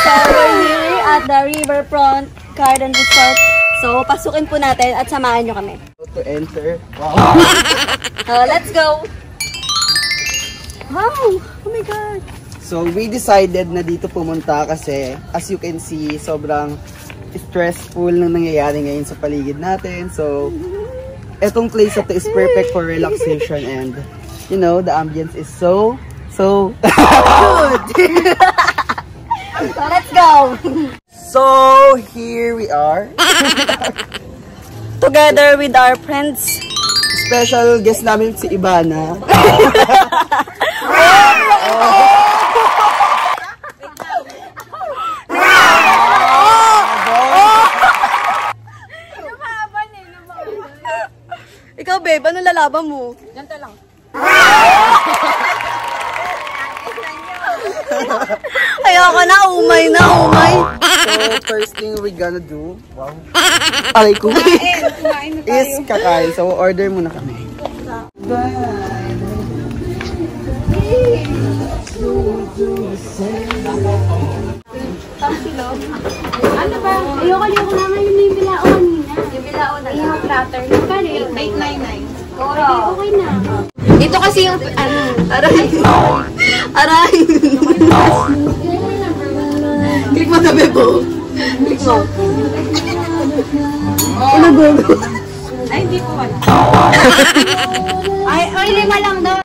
So, we're here at the Riverfront Garden Resort. So, pasukin po natin at samahan nyo kami. To enter. Wow. Let's go! Wow! Oh my God! So, we decided na dito pumunta kasi as you can see, sobrang stressful na nangyayari ngayon sa paligid natin. So, etong place na to is perfect for relaxation and you know, the ambience is so good! So, let's go! So, here we are. Together with our friends. Special guest namin si Ibana. Ikaw, babe, ano lalaban mo? Ganito lang. Ayoko na, umay na, umay. So, first thing we gonna do, wow. Aray ko. Is kakain. So, order muna kami. Ano ba? Ayoko naman yung bilao kanina. Yung bilao na lang. Yung platter. Kano yun? 899. Okay na. Ito kasi yung ano. Aray. Aray. Click mo na, bebo. Click mo. Ano gulo? Ay, hindi ko wala. Ay, lima lang daw.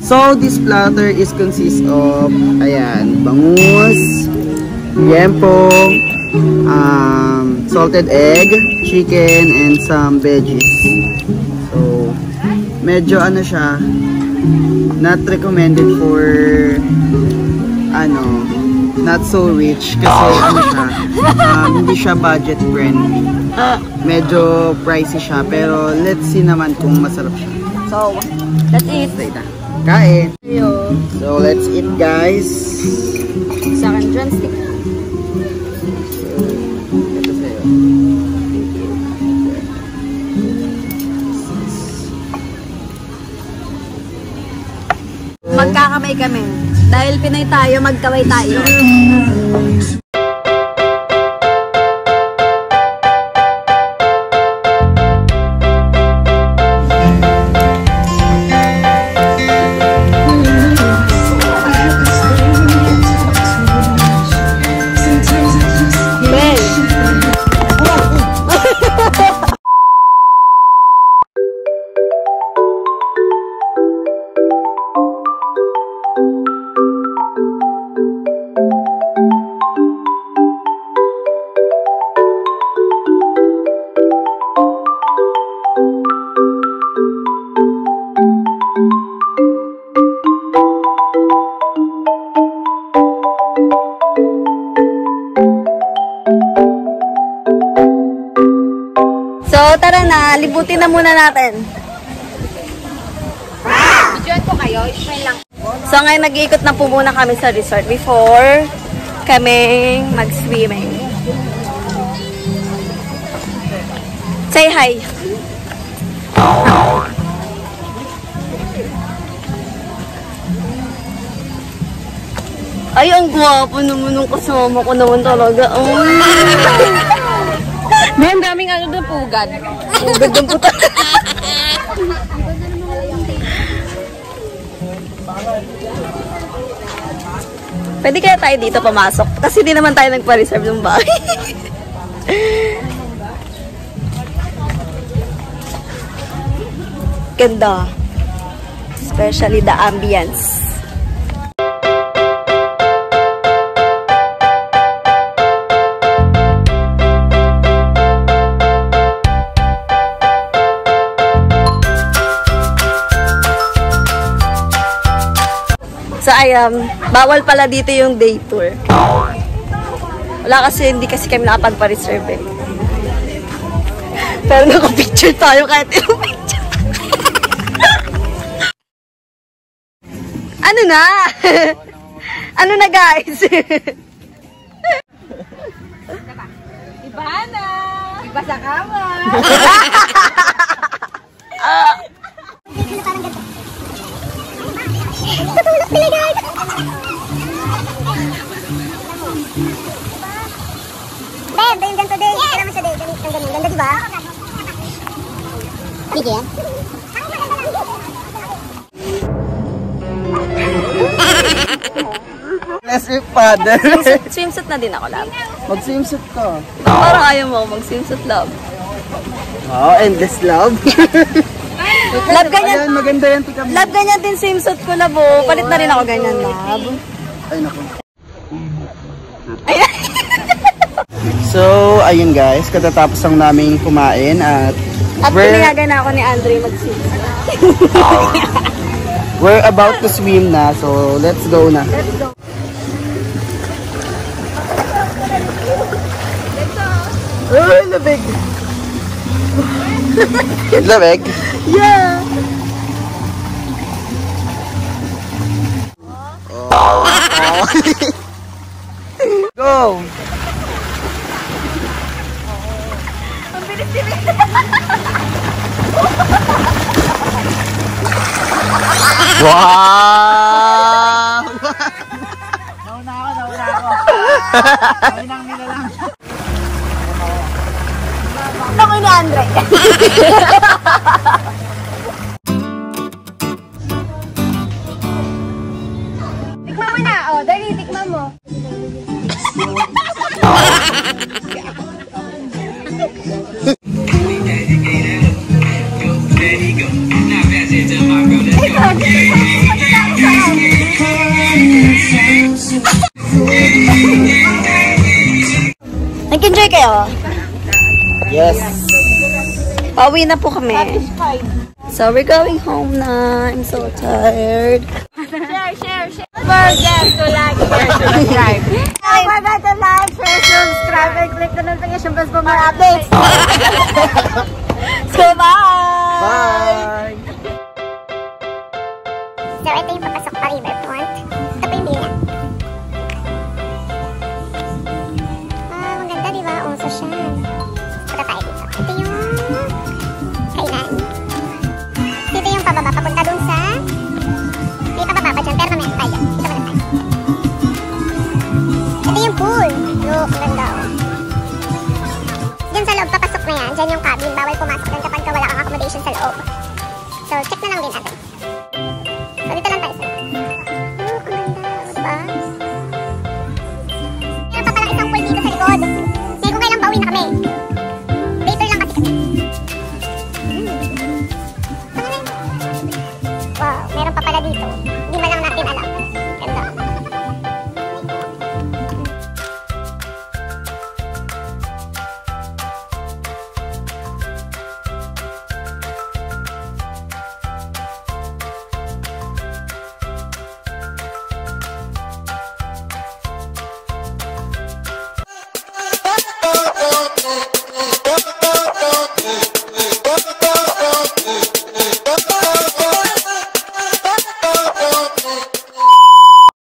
So, this platter is consist of, ayan, bangus, liempo, salted egg, chicken, and some veggies. So, medyo ano siya, not recommended for, ano, not so rich kasi ano siya, hindi siya budget friendly. Medyo pricey siya, pero let's see naman kung masarap siya. So, let's eat. Kain. So, let's eat, guys. Sa akin, drumstick. Ito sa'yo. Magkakamay kami. Dahil Pinay tayo, magkaway tayo. So, tara na. Libutin na muna natin. Diyan ko kayo. Ismail lang. So, ngayon nag-iikot na po muna kami sa resort before kaming mag-swimming. Say hi. Ay, ang gwapo naman ng kasama ko naman talaga. May ang daming ano doon, pugad. Pugad ng puta. Pwede kaya tayo dito pumasok? Kasi di naman tayo nagpa-reserve ng bahay. Ganda. Especially the ambience. So, bawal pala dito yung day tour. Wala kasi, hindi kasi kami nakapagpa-reserve eh. Pero naka-picture tayo kahit yung picture. Ano na? Ano na, guys? Iba na! Iba sa kama! Parang Tutulog sila guys! Babe, yung ganito din. Kaya naman siya din. Ganda diba? Sige yan. Let's rip father. Swimsuit na din ako, love. Mag-swimsuit ka. Parang ayaw mo mag-swimsuit, love. Oh, endless love. Love, ganyan. Ayan, maganda yan. Tika mo. Love, ganyan din swimsuit ko, love. Oh. Palit na rin ako ganyan, love. Ay, naku. Ayan. So, ayun guys, katatapos lang namin kumain at At pinayagan na ako ni Andre mag-swimsuit. we're about to swim na. So, let's go na. Let's go. Ay, labig. Labig? Yeah. Go! Ang bilis-bilis. Wow! Nauna ako. Aminang nila lang. Naku ni Andre. Tikman mo na. O, dali, tikman mo. Nag-enjoy kayo? Yes. Pauwi na po kami. So, we're going home na. I'm so tired. Share. Don't forget to like, share, subscribe. Don't forget to like, share, subscribe, and click the notification bell for more updates. So, bye! Bye!